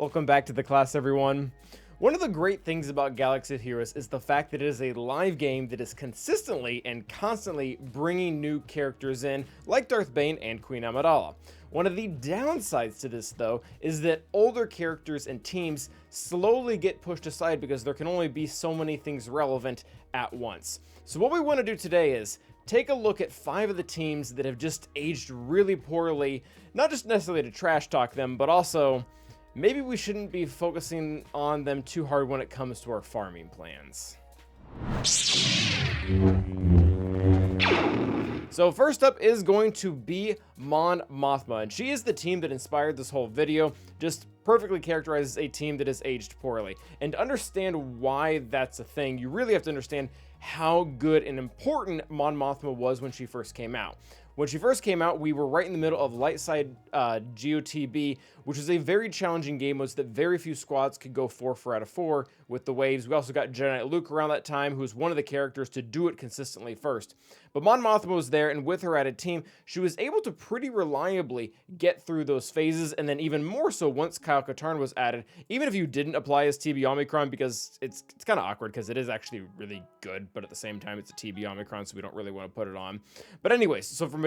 Welcome back to the class, everyone. One of the great things about Galaxy of Heroes is the fact that it is a live game that is consistently and constantly bringing new characters in, like Darth Bane and Queen Amidala. One of the downsides to this, though, is that older characters and teams slowly get pushed aside because there can only be so many things relevant at once. So what we want to do today is take a look at 5 of the teams that have just aged really poorly, not just necessarily to trash talk them, but also maybe we shouldn't be focusing on them too hard when it comes to our farming plans. So first up is going to be Mon Mothma, and she is the team that inspired this whole video, just perfectly characterizes a team that has aged poorly. And to understand why that's a thing, you really have to understand how good and important Mon Mothma was when she first came out. When she first came out, we were right in the middle of Lightside GOTB, which was a very challenging game mode that very few squads could go 4 out of 4 with the waves. We also got Jedi Knight Luke around that time, who was one of the characters to do it consistently first. But Mon Mothma was there, and with her added team, she was able to pretty reliably get through those phases, and then even more so once Kyle Katarn was added, even if you didn't apply as TB Omicron, because it's kind of awkward because it is actually really good, but at the same time it's a TB Omicron, so we don't really want to put it on. But anyways, so from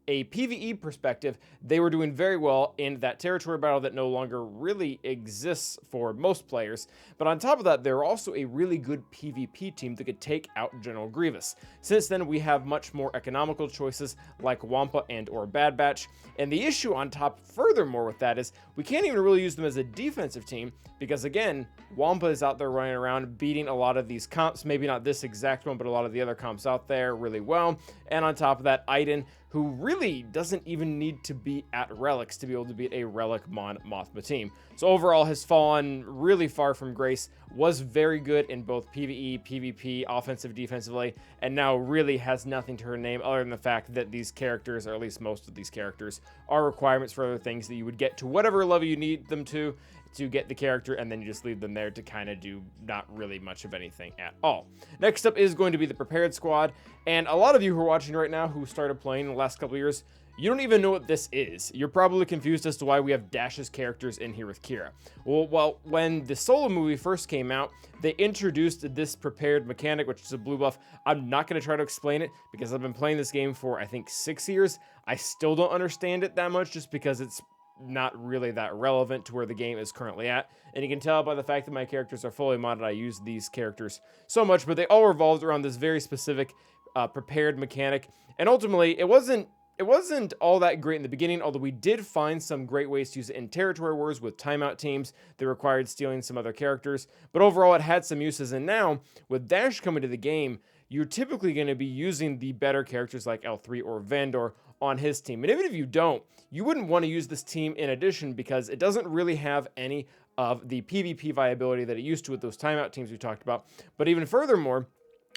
a PvE perspective, they were doing very well in that territory battle that no longer really exists for most players. But on top of that, they're also a really good PvP team that could take out General Grievous. Since then, we have much more economical choices like Wampa and or Bad Batch. And the issue on top, furthermore, with that is we can't even really use them as a defensive team because, again, Wampa is out there running around beating a lot of these comps, maybe not this exact one, but a lot of the other comps out there really well. And on top of that, Iden, who really doesn't even need to be at relics to be able to beat a relic Mon Mothma team. So overall has fallen really far from grace, was very good in both PvE, PvP, offensive, defensively, and now really has nothing to her name other than the fact that these characters, or at least most of these characters, are requirements for other things that you would get to whatever level you need them to get the character, and then you just leave them there to kind of do not really much of anything at all. Next up is going to be the Prepared Squad, and a lot of you who are watching right now who started playing in the last couple years, you don't even know what this is. You're probably confused as to why we have Dash's characters in here with Kira. Well, when the Solo movie first came out, they introduced this prepared mechanic, which is a blue buff. I'm not going to try to explain it because I've been playing this game for, I think, 6 years. I still don't understand it that much just because it's not really that relevant to where the game is currently at. And you can tell by the fact that my characters are fully modded, I use these characters so much, but they all revolved around this very specific prepared mechanic. And ultimately, it wasn't all that great in the beginning, although we did find some great ways to use it in territory wars with timeout teams that required stealing some other characters. But overall, it had some uses, and now, with Dash coming to the game, you're typically going to be using the better characters like L3 or Vandor on his team. And even if you don't, you wouldn't want to use this team in addition because it doesn't really have any of the PvP viability that it used to with those timeout teams we talked about. But even furthermore,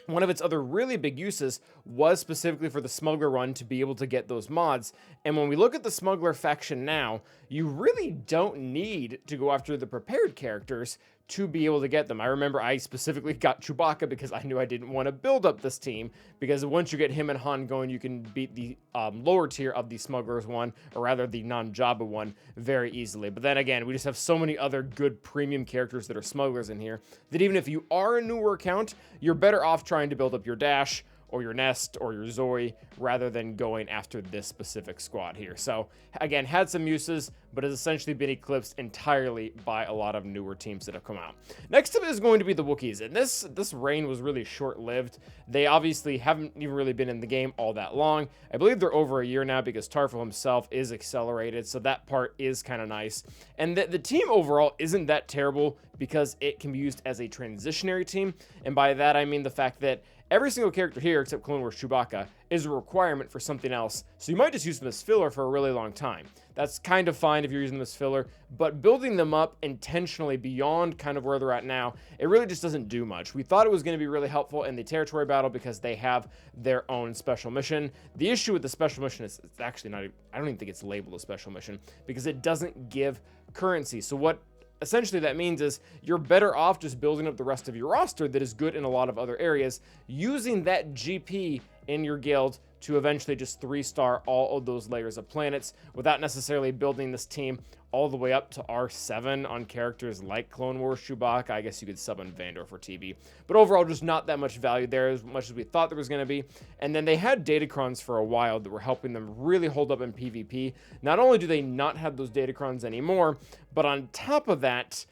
one of its other really big uses was specifically for the Smuggler run to be able to get those mods. And when we look at the Smuggler faction now, you really don't need to go after the prepared characters to be able to get them. I remember I specifically got Chewbacca because I knew I didn't want to build up this team, because once you get him and Han going, you can beat the lower tier of the Smugglers one, or rather the non-Jabba one, very easily. But then again, we just have so many other good premium characters that are Smugglers in here that even if you are a newer account, you're better off trying to build up your Dash or your Nest or your Zoe rather than going after this specific squad here. So again, had some uses, but has essentially been eclipsed entirely by a lot of newer teams that have come out. Next up is going to be the Wookiees, and this reign was really short-lived. They obviously haven't even really been in the game all that long. I believe they're over a year now because Tarful himself is accelerated, so that part is kind of nice. And the team overall isn't that terrible because it can be used as a transitionary team, and by that I mean the fact that every single character here, except Clone Wars Chewbacca, is a requirement for something else, so you might just use them as filler for a really long time. That's kind of fine if you're using them as filler, but building them up intentionally beyond kind of where they're at now, it really just doesn't do much. We thought it was going to be really helpful in the territory battle because they have their own special mission. The issue with the special mission is it's actually not, I don't even think it's labeled a special mission, because it doesn't give currency. So what essentially that means is you're better off just building up the rest of your roster that is good in a lot of other areas, using that GP in your guild to eventually just 3-star all of those layers of planets without necessarily building this team all the way up to R7 on characters like Clone Wars Chewbacca. I guess you could sub on Vandor for TV. But overall, just not that much value there as much as we thought there was going to be. And then they had Datacrons for a while that were helping them really hold up in PvP. Not only do they not have those Datacrons anymore, but on top of that,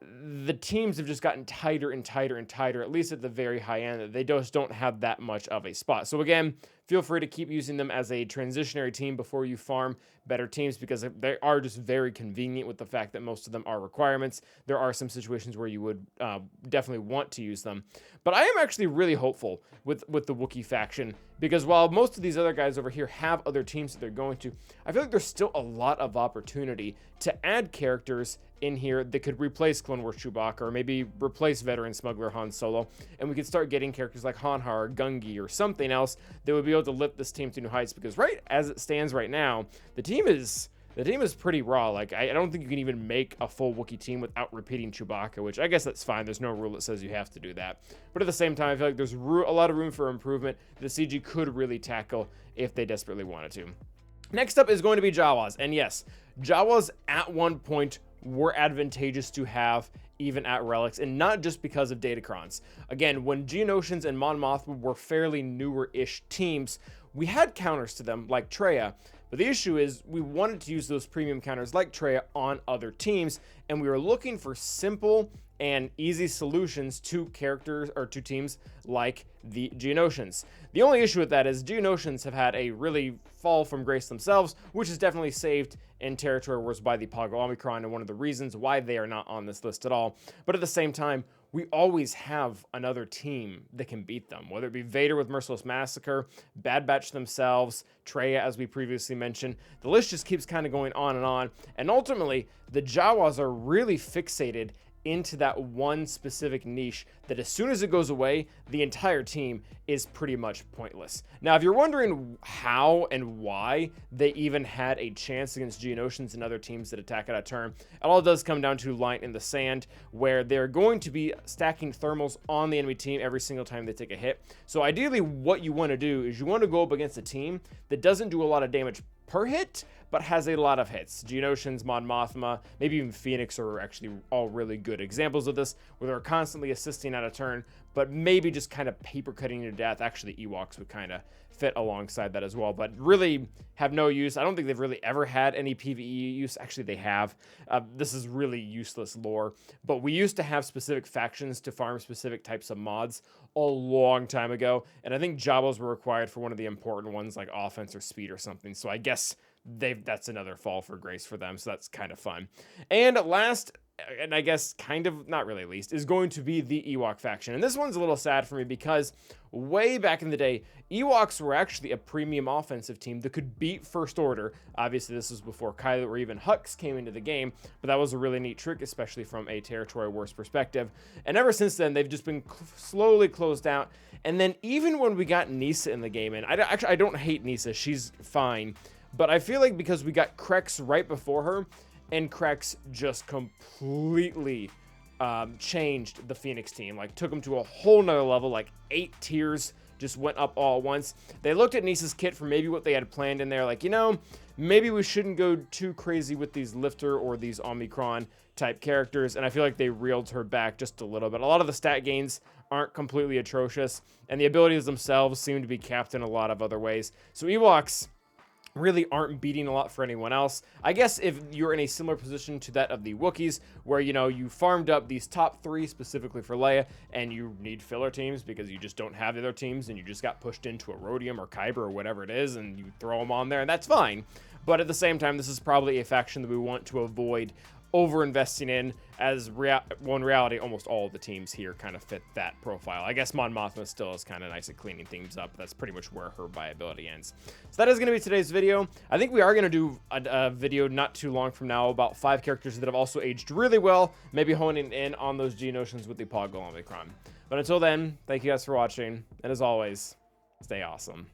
the teams have just gotten tighter and tighter and tighter, at least at the very high end. They just don't have that much of a spot. So again, feel free to keep using them as a transitionary team before you farm better teams, because they are just very convenient with the fact that most of them are requirements. There are some situations where you would definitely want to use them. But I am actually really hopeful with the Wookiee faction, because while most of these other guys over here have other teams that they're going to, I feel like there's still a lot of opportunity to add characters in here that could replace Clone Wars Chewbacca, or maybe replace veteran smuggler Han Solo, and we could start getting characters like Hanha or Gungi or something else that would be able to lift this team to new heights. Because right as it stands right now, the team is pretty raw. Like, I don't think you can even make a full Wookiee team without repeating Chewbacca, which I guess that's fine. There's no rule that says you have to do that. But at the same time, I feel like there's a lot of room for improvement that CG could really tackle if they desperately wanted to. Next up is going to be Jawas. And yes, Jawas at one point were advantageous to have even at Relics, and not just because of Datacrons. Again, when Geonosians and Mon Mothma were fairly newer-ish teams, we had counters to them like Traya, but the issue is we wanted to use those premium counters like Traya on other teams, and we were looking for simple and easy solutions to characters or to teams like the Geonosians. The only issue with that is Geonosians have had a really fall from grace themselves, which is definitely saved in Territory Wars by the Poggle Omicron, and one of the reasons why they are not on this list at all. But at the same time, we always have another team that can beat them, whether it be Vader with Merciless Massacre, Bad Batch themselves, Traya, as we previously mentioned. The list just keeps kind of going on, and ultimately, the Jawas are really fixated into that one specific niche that as soon as it goes away, the entire team is pretty much pointless. Now, if you're wondering how and why they even had a chance against Geonosians and other teams that attack at a turn, it all does come down to line in the sand, where they're going to be stacking thermals on the enemy team every single time they take a hit. So ideally, what you want to do is you want to go up against a team that doesn't do a lot of damage per hit, but has a lot of hits. Geonosians, Mon Mothma, maybe even Phoenix are actually all really good examples of this, where they're constantly assisting at a turn, but maybe just kind of paper cutting you to death. Actually, Ewoks would kind of fit alongside that as well, but really have no use. I don't think they've really ever had any PvE use. Actually, they have. This is really useless lore, but we used to have specific factions to farm specific types of mods a long time ago, and I think Jawas were required for one of the important ones like offense or speed or something, so I guess that's another fall for grace for them, so that's kind of fun. And last, and I guess kind of not really least, is going to be the Ewok faction. And this one's a little sad for me because way back in the day, Ewoks were actually a premium offensive team that could beat First Order. Obviously, this was before Kylo or even Hux came into the game, but that was a really neat trick, especially from a Territory Wars perspective. And ever since then, they've just been slowly closed out. And then even when we got Nisa in the game, and I don't hate Nisa, she's fine, but I feel like because we got Krex right before her, and Krex just completely changed the Phoenix team, like took them to a whole nother level, like 8 tiers just went up all at once. They looked at Nisa's kit for maybe what they had planned in there, like, you know, maybe we shouldn't go too crazy with these Lifter or these Omicron type characters, and I feel like they reeled her back just a little bit. A lot of the stat gains aren't completely atrocious, and the abilities themselves seem to be capped in a lot of other ways. So Ewoks really aren't beating a lot for anyone else. I guess if you're in a similar position to that of the Wookiees, where, you know, you farmed up these top 3 specifically for Leia, and you need filler teams because you just don't have the other teams, and you just got pushed into a Rhodium or Kyber or whatever it is, and you throw them on there, and that's fine. But at the same time, this is probably a faction that we want to avoid over-investing in, as in reality, almost all of the teams here kind of fit that profile. I guess Mon Mothma still is kind of nice at cleaning things up. That's pretty much where her viability ends. So that is going to be today's video. I think we are going to do a video not too long from now about 5 characters that have also aged really well, maybe honing in on those Geonosians with the Poggle Omicron. But until then, thank you guys for watching, and as always, stay awesome.